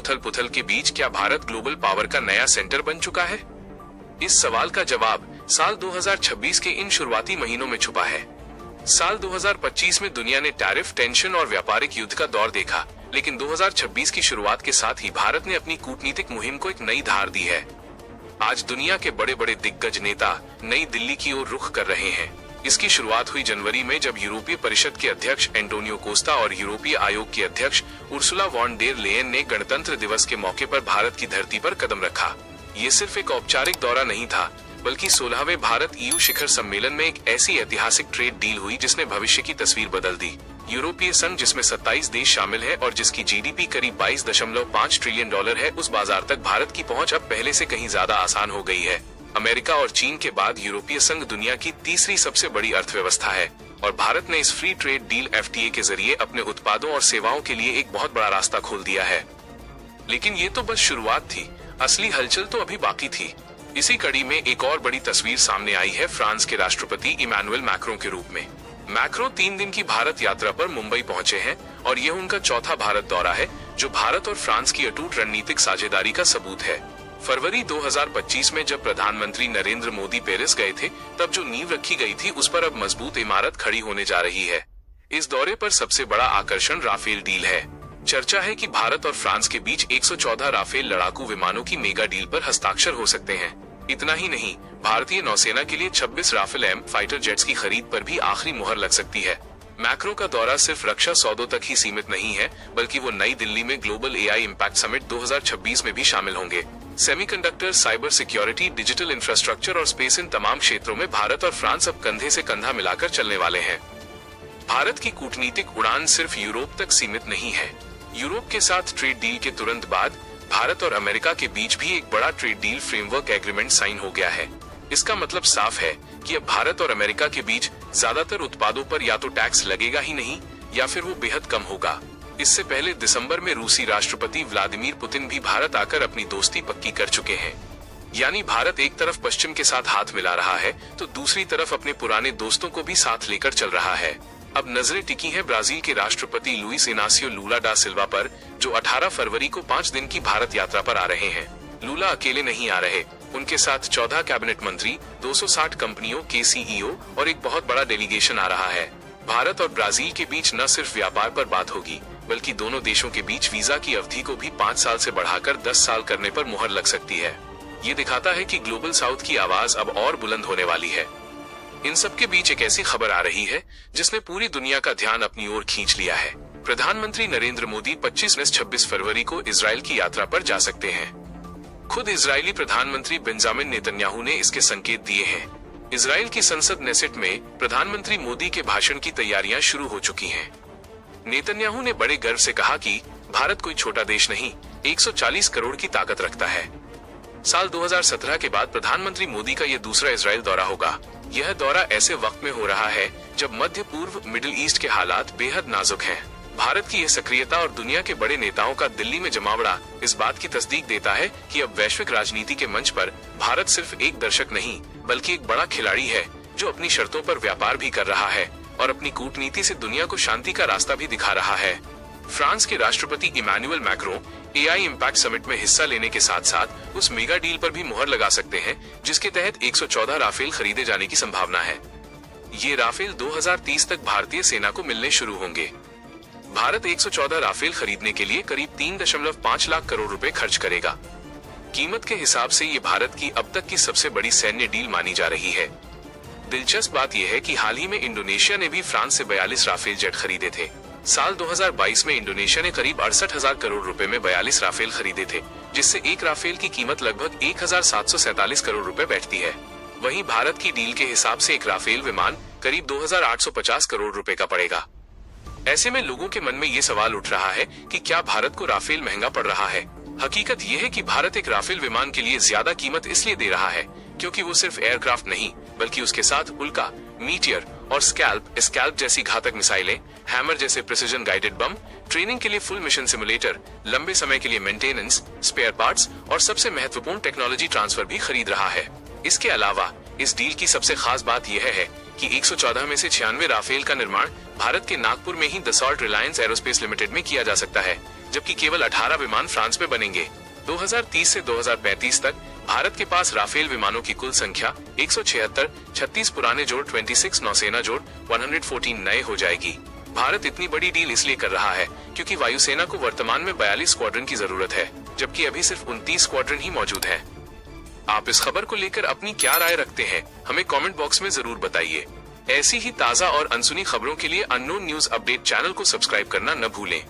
उथल पुथल के बीच क्या भारत ग्लोबल पावर का नया सेंटर बन चुका है? इस सवाल का जवाब साल 2026 के इन शुरुआती महीनों में छुपा है। साल 2025 में दुनिया ने टैरिफ, टेंशन और व्यापारिक युद्ध का दौर देखा, लेकिन 2026 की शुरुआत के साथ ही भारत ने अपनी कूटनीतिक मुहिम को एक नई धार दी है। आज दुनिया के बड़े बड़े दिग्गज नेता नई दिल्ली की ओर रुख कर रहे हैं। इसकी शुरुआत हुई जनवरी में, जब यूरोपीय परिषद के अध्यक्ष एंटोनियो कोस्टा और यूरोपीय आयोग की अध्यक्ष उर्सुला वॉन डेर लेयन ने गणतंत्र दिवस के मौके पर भारत की धरती पर कदम रखा। ये सिर्फ एक औपचारिक दौरा नहीं था, बल्कि 16वें भारत EU शिखर सम्मेलन में एक ऐसी ऐतिहासिक ट्रेड डील हुई जिसने भविष्य की तस्वीर बदल दी। यूरोपीय संघ, जिसमें 27 देश शामिल है और जिसकी GDP करीब $22.5 ट्रिलियन है, उस बाजार तक भारत की पहुंच अब पहले से कहीं ज्यादा आसान हो गई है। अमेरिका और चीन के बाद यूरोपीय संघ दुनिया की तीसरी सबसे बड़ी अर्थव्यवस्था है और भारत ने इस फ्री ट्रेड डील FTA के जरिए अपने उत्पादों और सेवाओं के लिए एक बहुत बड़ा रास्ता खोल दिया है। लेकिन ये तो बस शुरुआत थी, असली हलचल तो अभी बाकी थी। इसी कड़ी में एक और बड़ी तस्वीर सामने आई है फ्रांस के राष्ट्रपति इमैनुअल मैक्रों के रूप में। मैक्रों 3 दिन की भारत यात्रा पर मुंबई पहुंचे हैं और यह उनका चौथा भारत दौरा है, जो भारत और फ्रांस की अटूट रणनीतिक साझेदारी का सबूत है। फरवरी 2025 में जब प्रधानमंत्री नरेंद्र मोदी पेरिस गए थे, तब जो नींव रखी गई थी उस पर अब मजबूत इमारत खड़ी होने जा रही है। इस दौरे पर सबसे बड़ा आकर्षण राफेल डील है। चर्चा है कि भारत और फ्रांस के बीच 114 राफेल लड़ाकू विमानों की मेगा डील पर हस्ताक्षर हो सकते हैं। इतना ही नहीं, भारतीय नौसेना के लिए 26 राफेल M फाइटर जेट्स की खरीद पर भी आखिरी मुहर लग सकती है। मैक्रो का दौरा सिर्फ रक्षा सौदों तक ही सीमित नहीं है, बल्कि वो नई दिल्ली में ग्लोबल AI इम्पैक्ट समिट 2026 में भी शामिल होंगे। Semiconductor, cyber security, digital infrastructure और स्पेस, इन तमाम क्षेत्रों में भारत और फ्रांस अब कंधे से कंधा मिलाकर चलने वाले हैं। भारत की कूटनीतिक उड़ान सिर्फ यूरोप तक सीमित नहीं है। यूरोप के साथ ट्रेड डील के तुरंत बाद भारत और अमेरिका के बीच भी एक बड़ा trade deal framework agreement sign हो गया है। इसका मतलब साफ है कि अब भारत और अमेरिका के बीच ज्यादातर उत्पादों पर या तो टैक्स लगेगा ही नहीं, या फिर वो बेहद कम होगा। इससे पहले दिसंबर में रूसी राष्ट्रपति व्लादिमीर पुतिन भी भारत आकर अपनी दोस्ती पक्की कर चुके हैं। यानी भारत एक तरफ पश्चिम के साथ हाथ मिला रहा है, तो दूसरी तरफ अपने पुराने दोस्तों को भी साथ लेकर चल रहा है। अब नजरें टिकी हैं ब्राजील के राष्ट्रपति लुइस इनासियो लूला डा सिल्वा पर, जो 18 फरवरी को 5 दिन की भारत यात्रा पर आ रहे हैं। लूला अकेले नहीं आ रहे, उनके साथ 14 कैबिनेट मंत्री, 260 कंपनियों के CEO और एक बहुत बड़ा डेलीगेशन आ रहा है। भारत और ब्राजील के बीच न सिर्फ व्यापार पर बात होगी, बल्कि दोनों देशों के बीच वीजा की अवधि को भी 5 साल से बढ़ाकर 10 साल करने पर मुहर लग सकती है। ये दिखाता है कि ग्लोबल साउथ की आवाज अब और बुलंद होने वाली है। इन सब के बीच एक ऐसी खबर आ रही है जिसने पूरी दुनिया का ध्यान अपनी ओर खींच लिया है। प्रधानमंत्री नरेंद्र मोदी 25-26 फरवरी को इजराइल की यात्रा पर जा सकते हैं। खुद इजरायली प्रधानमंत्री बेंजामिन नेतन्याहू ने इसके संकेत दिए हैं। इजराइल की संसद नेसेट में प्रधानमंत्री मोदी के भाषण की तैयारियां शुरू हो चुकी हैं। नेतन्याहू ने बड़े गर्व से कहा कि भारत कोई छोटा देश नहीं, 140 करोड़ की ताकत रखता है। साल 2017 के बाद प्रधानमंत्री मोदी का यह दूसरा इजराइल दौरा होगा। यह दौरा ऐसे वक्त में हो रहा है जब मध्य पूर्व, मिडिल ईस्ट के हालात बेहद नाजुक हैं। भारत की यह सक्रियता और दुनिया के बड़े नेताओं का दिल्ली में जमावड़ा इस बात की तस्दीक देता है कि अब वैश्विक राजनीति के मंच पर भारत सिर्फ एक दर्शक नहीं, बल्कि एक बड़ा खिलाड़ी है, जो अपनी शर्तों पर व्यापार भी कर रहा है और अपनी कूटनीति से दुनिया को शांति का रास्ता भी दिखा रहा है। फ्रांस के राष्ट्रपति Emmanuel Macron AI impact summit में हिस्सा लेने के साथ साथ उस मेगा डील पर भी मुहर लगा सकते हैं, जिसके तहत 114 राफेल खरीदे जाने की संभावना है। ये राफेल 2030 तक भारतीय सेना को मिलने शुरू होंगे। भारत 114 राफेल खरीदने के लिए करीब 3.5 लाख करोड़ रुपए खर्च करेगा। कीमत के हिसाब से ये भारत की अब तक की सबसे बड़ी सैन्य डील मानी जा रही है। दिलचस्प बात यह है कि हाल ही में इंडोनेशिया ने भी फ्रांस से 42 राफेल जेट खरीदे थे। साल 2022 में इंडोनेशिया ने करीब 68,000 करोड़ रुपए में 42 राफेल खरीदे थे, जिससे एक राफेल की कीमत लगभग 1,747 करोड़ रुपए बैठती है। वहीं भारत की डील के हिसाब से एक राफेल विमान करीब 2,850 करोड़ रुपए का पड़ेगा। ऐसे में लोगों के मन में ये सवाल उठ रहा है कि क्या भारत को राफेल महंगा पड़ रहा है। हकीकत यह है कि भारत एक राफेल विमान के लिए ज्यादा कीमत इसलिए दे रहा है क्योंकि वो सिर्फ एयरक्राफ्ट नहीं, बल्कि उसके साथ उल्का, मीटियर और स्कैल्प जैसी घातक मिसाइलें, हैमर जैसे प्रिसिजन गाइडेड बम, ट्रेनिंग के लिए फुल मिशन सिमुलेटर, लंबे समय के लिए मेंटेनेंस, स्पेयर पार्ट्स और सबसे महत्वपूर्ण टेक्नोलॉजी ट्रांसफर भी खरीद रहा है। इसके अलावा इस डील की सबसे खास बात यह है कि 114 में से 96 राफेल का निर्माण भारत के नागपुर में ही दसॉल्ट रिलायंस एरोस्पेस लिमिटेड में किया जा सकता है, जबकि केवल 18 विमान फ्रांस में बनेंगे। 2030 से 2035 तक भारत के पास राफेल विमानों की कुल संख्या 176, 36 पुराने जोड़ 26 नौसेना जोड़ 114 नए हो जाएगी। भारत इतनी बड़ी डील इसलिए कर रहा है क्योंकि वायुसेना को वर्तमान में 42 स्क्वाड्रन की जरूरत है, जबकि अभी सिर्फ 29 स्क्वाड्रन ही मौजूद है। आप इस खबर को लेकर अपनी क्या राय रखते हैं, हमें कमेंट बॉक्स में जरूर बताइए। ऐसी ही ताज़ा और अनसुनी खबरों के लिए अननोन न्यूज अपडेट चैनल को सब्सक्राइब करना न भूलें।